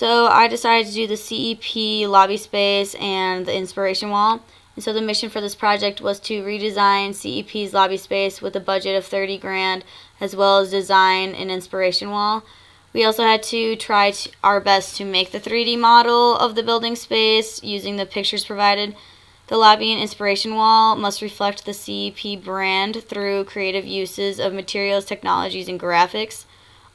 So I decided to do the CEP lobby space and the inspiration wall. And so the mission for this project was to redesign CEP's lobby space with a budget of 30 grand, as well as design an inspiration wall. We also had to try our best to make the 3D model of the building space using the pictures provided. The lobby and inspiration wall must reflect the CEP brand through creative uses of materials, technologies, and graphics.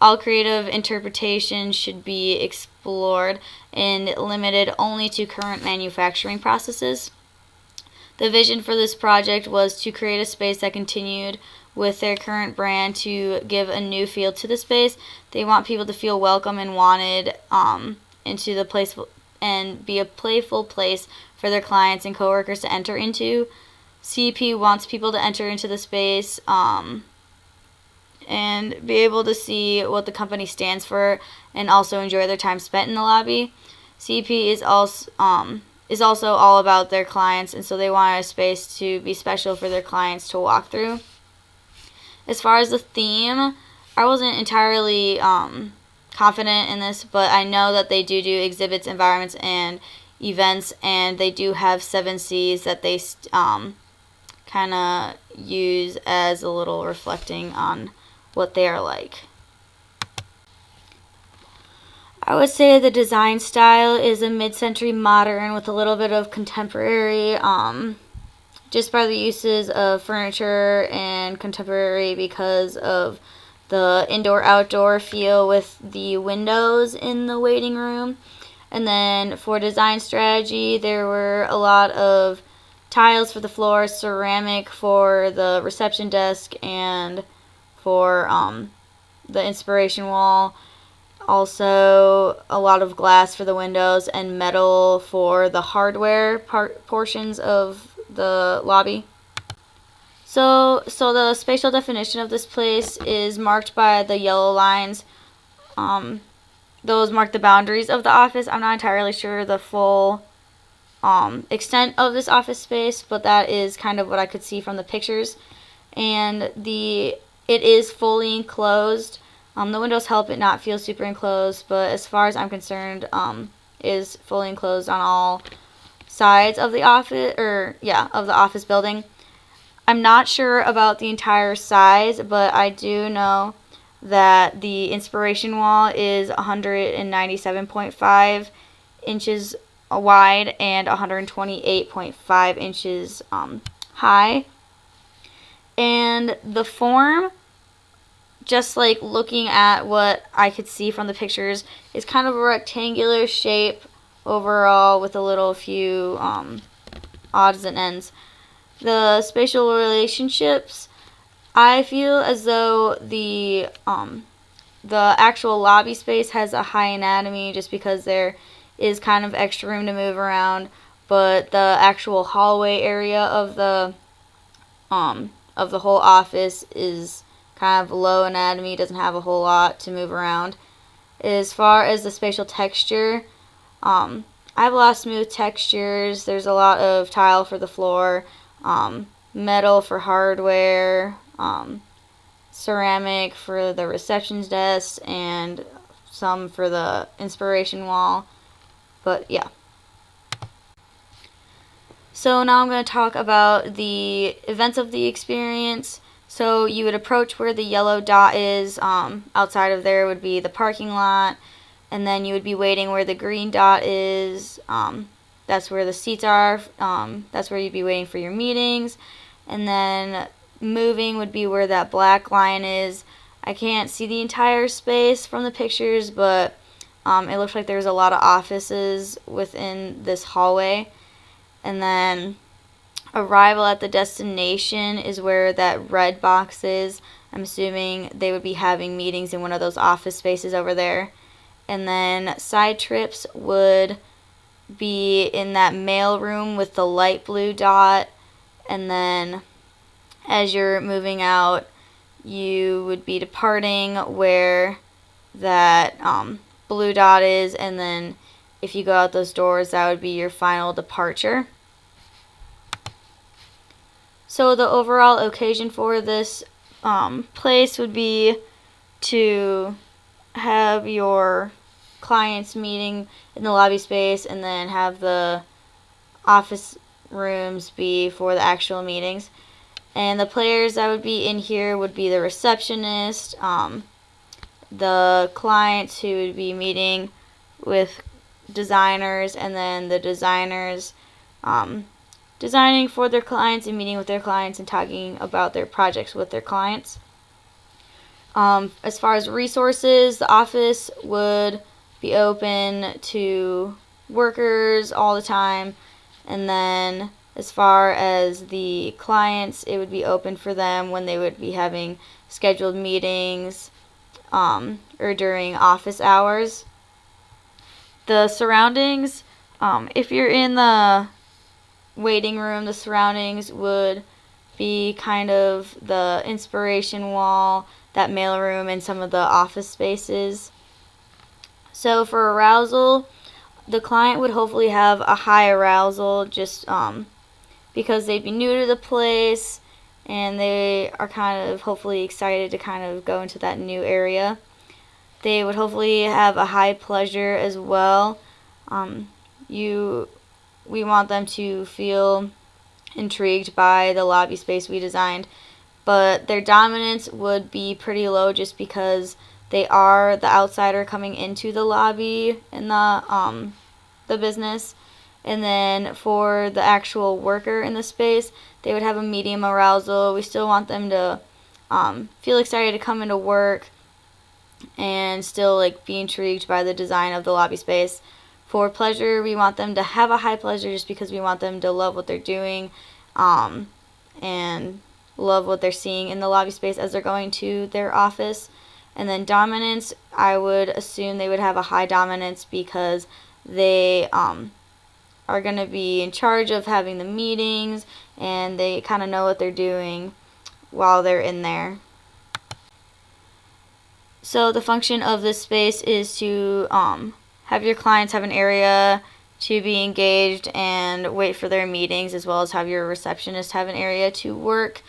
All creative interpretation should be explored and limited only to current manufacturing processes. The vision for this project was to create a space that continued with their current brand to give a new feel to the space. They want people to feel welcome and wanted into the place and be a playful place for their clients and coworkers to enter into. CEP wants people to enter into the space and be able to see what the company stands for and also enjoy their time spent in the lobby. CEP is also all about their clients, and so they want a space to be special for their clients to walk through. As far as the theme, I wasn't entirely confident in this, but I know that they do exhibits, environments, and events, and they do have 7 C's that they kind of use as a little reflecting on what they are like. I would say the design style is a mid-century modern with a little bit of contemporary, just by the uses of furniture, and contemporary because of the indoor-outdoor feel with the windows in the waiting room. And then for design strategy, there were a lot of tiles for the floor, ceramic for the reception desk, and for the inspiration wall. Also, a lot of glass for the windows and metal for the hardware portions of the lobby. So the spatial definition of this place is marked by the yellow lines. Those mark the boundaries of the office. I'm not entirely sure the full extent of this office space, but that is kind of what I could see from the pictures. And it is fully enclosed. The windows help it not feel super enclosed, but as far as I'm concerned, is fully enclosed on all sides of the office building. I'm not sure about the entire size, but I do know that the inspiration wall is 197.5 inches wide and 128.5 inches high. And the form, just like looking at what I could see from the pictures, is kind of a rectangular shape overall with a few odds and ends. The spatial relationships, I feel as though the actual lobby space has a high anatomy just because there is kind of extra room to move around, but the actual hallway area of the whole office is kind of low anatomy, doesn't have a whole lot to move around. As far as the spatial texture, I have a lot of smooth textures. There's a lot of tile for the floor, metal for hardware, ceramic for the reception desk, and some for the inspiration wall. But yeah. So now I'm going to talk about the events of the experience. So you would approach where the yellow dot is. Outside of there would be the parking lot. And then you would be waiting where the green dot is. That's where the seats are. That's where you'd be waiting for your meetings. And then moving would be where that black line is. I can't see the entire space from the pictures, but it looks like there's a lot of offices within this hallway. And then arrival at the destination is where that red box is. I'm assuming they would be having meetings in one of those office spaces over there. And then side trips would be in that mail room with the light blue dot. And then as you're moving out, you would be departing where that blue dot is. And then if you go out those doors, that would be your final departure. So the overall occasion for this place would be to have your clients meeting in the lobby space, and then have the office rooms be for the actual meetings. And the players that would be in here would be the receptionist, the clients who would be meeting with designers, and then the designers designing for their clients and meeting with their clients and talking about their projects with their clients. As far as resources, the office would be open to workers all the time, and then as far as the clients, it would be open for them when they would be having scheduled meetings or during office hours. The surroundings, if you're in the waiting room, the surroundings would be kind of the inspiration wall, that mailroom, and some of the office spaces. So for arousal, the client would hopefully have a high arousal just because they'd be new to the place and they are kind of hopefully excited to kind of go into that new area. They would hopefully have a high pleasure as well. We want them to feel intrigued by the lobby space we designed, but their dominance would be pretty low just because they are the outsider coming into the lobby in the business. And then for the actual worker in the space, they would have a medium arousal. We still want them to feel excited to come into work and still like be intrigued by the design of the lobby space. For pleasure, we want them to have a high pleasure just because we want them to love what they're doing and love what they're seeing in the lobby space as they're going to their office. And then dominance, I would assume they would have a high dominance because they are going to be in charge of having the meetings and they kind of know what they're doing while they're in there. So the function of this space is to have your clients have an area to be engaged and wait for their meetings, as well as have your receptionist have an area to work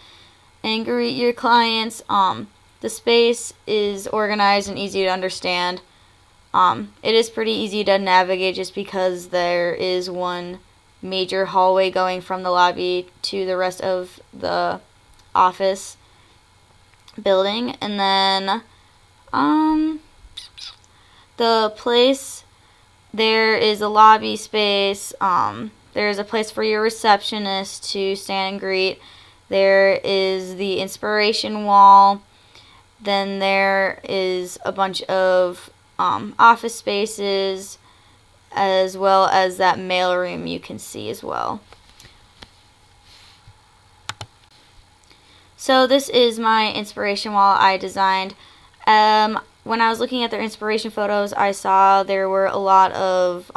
and greet your clients. The space is organized and easy to understand. It is pretty easy to navigate just because there is one major hallway going from the lobby to the rest of the office building. And then the place, there is a lobby space. There's a place for your receptionist to stand and greet. There is the inspiration wall. Then there is a bunch of office spaces, as well as that mailroom you can see as well. So this is my inspiration wall I designed. When I was looking at their inspiration photos, I saw there were a lot of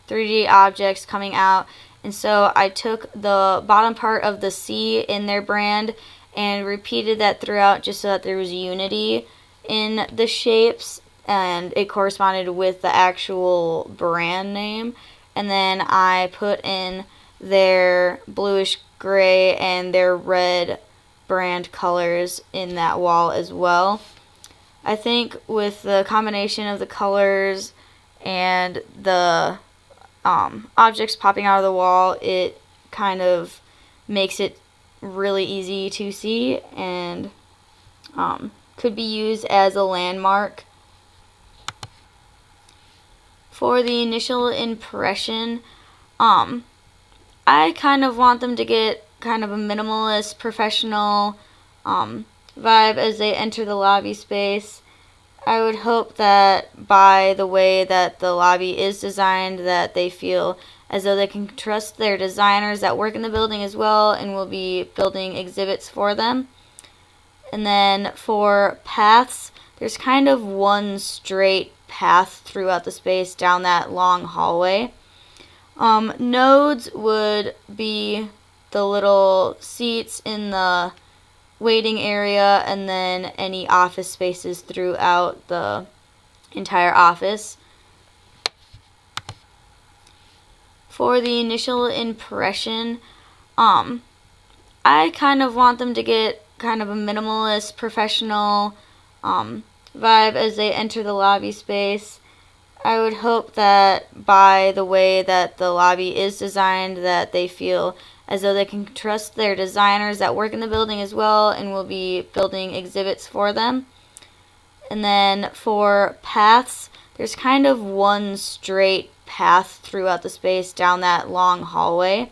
3D objects coming out, and so I took the bottom part of the C in their brand and repeated that throughout just so that there was unity in the shapes and it corresponded with the actual brand name. And then I put in their bluish gray and their red brand colors in that wall as well. I think with the combination of the colors and the objects popping out of the wall, it kind of makes it really easy to see and could be used as a landmark. For the initial impression, I kind of want them to get kind of a minimalist, professional vibe as they enter the lobby space. I would hope that by the way that the lobby is designed, that they feel as though they can trust their designers that work in the building as well and will be building exhibits for them. And then for paths, there's kind of one straight path throughout the space down that long hallway. Nodes would be the little seats in the waiting area and then any office spaces throughout the entire office. For the initial impression, I kind of want them to get kind of a minimalist, professional vibe as they enter the lobby space. I would hope that by the way that the lobby is designed, that they feel as though they can trust their designers that work in the building as well and will be building exhibits for them. And then for paths, there's kind of one straight path throughout the space down that long hallway.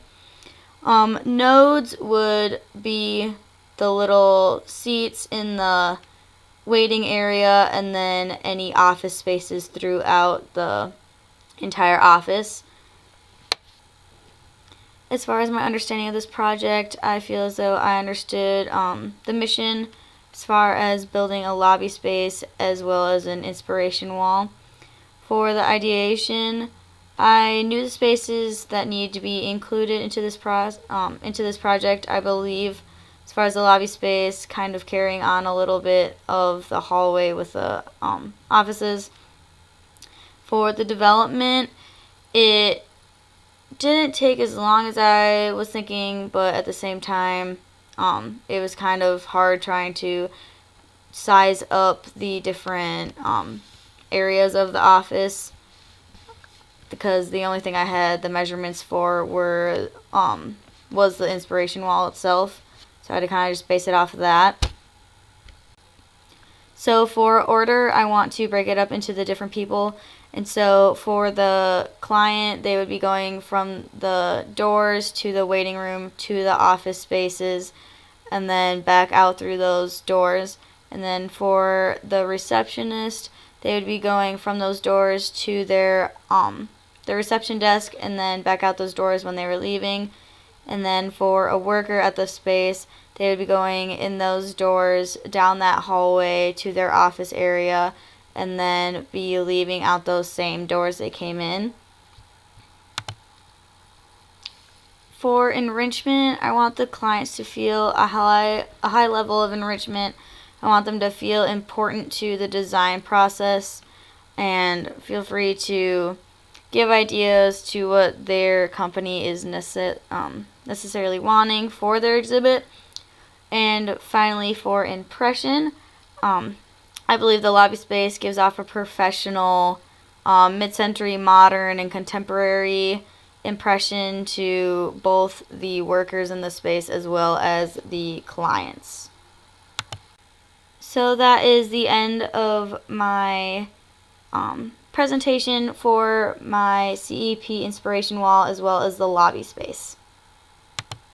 Nodes would be the little seats in the waiting area, and then any office spaces throughout the entire office. As far as my understanding of this project, I feel as though I understood the mission as far as building a lobby space as well as an inspiration wall. For the ideation, I knew the spaces that need to be included into this project. I believe, as far as the lobby space, kind of carrying on a little bit of the hallway with the offices. For the development, it didn't take as long as I was thinking, but at the same time, it was kind of hard trying to size up the different areas of the office, because the only thing I had the measurements for was the inspiration wall itself. So I had to kind of just base it off of that. So for order, I want to break it up into the different people. And so for the client, they would be going from the doors to the waiting room to the office spaces and then back out through those doors. And then for the receptionist, they would be going from those doors to the reception desk and then back out those doors when they were leaving. And then for a worker at the space, they would be going in those doors down that hallway to their office area and then be leaving out those same doors they came in. For enrichment, I want the clients to feel a high level of enrichment. I want them to feel important to the design process, and feel free to give ideas to what their company is necessarily wanting for their exhibit. And finally, for impression, I believe the lobby space gives off a professional, mid-century, modern, and contemporary impression to both the workers in the space as well as the clients. So that is the end of my presentation for my CEP inspiration wall as well as the lobby space.